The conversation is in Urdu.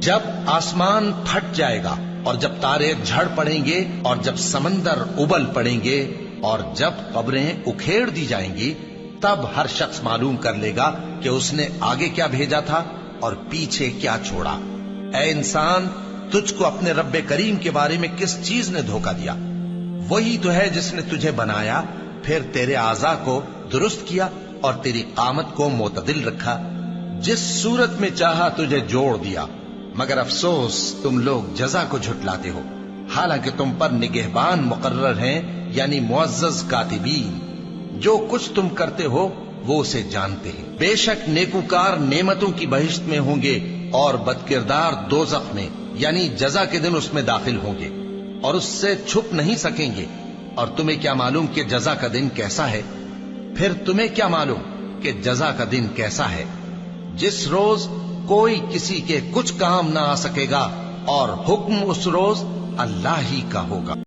جب آسمان پھٹ جائے گا اور جب تارے جھڑ پڑیں گے اور جب سمندر ابل پڑیں گے اور جب قبریں اکھیڑ دی جائیں گی، تب ہر شخص معلوم کر لے گا کہ اس نے آگے کیا بھیجا تھا اور پیچھے کیا چھوڑا۔ اے انسان، تجھ کو اپنے رب کریم کے بارے میں کس چیز نے دھوکہ دیا؟ وہی تو ہے جس نے تجھے بنایا، پھر تیرے اعضاء کو درست کیا اور تیری قامت کو معتدل رکھا، جس صورت میں چاہا تجھے جوڑ دیا۔ مگر افسوس تم لوگ جزا کو جھٹلاتے ہو، حالانکہ تم پر نگہبان مقرر ہیں، یعنی معزز کاتبین۔ جو کچھ تم کرتے ہو وہ اسے جانتے ہیں۔ بے شک نیکوکار نعمتوں کی بہشت میں ہوں گے اور بدکردار دوزخ میں، یعنی جزا کے دن اس میں داخل ہوں گے اور اس سے چھپ نہیں سکیں گے۔ اور تمہیں کیا معلوم کہ جزا کا دن کیسا ہے؟ پھر تمہیں کیا معلوم کہ جزا کا دن کیسا ہے؟ جس روز کوئی کسی کے کچھ کام نہ آ سکے گا اور حکم اس روز اللہ ہی کا ہوگا۔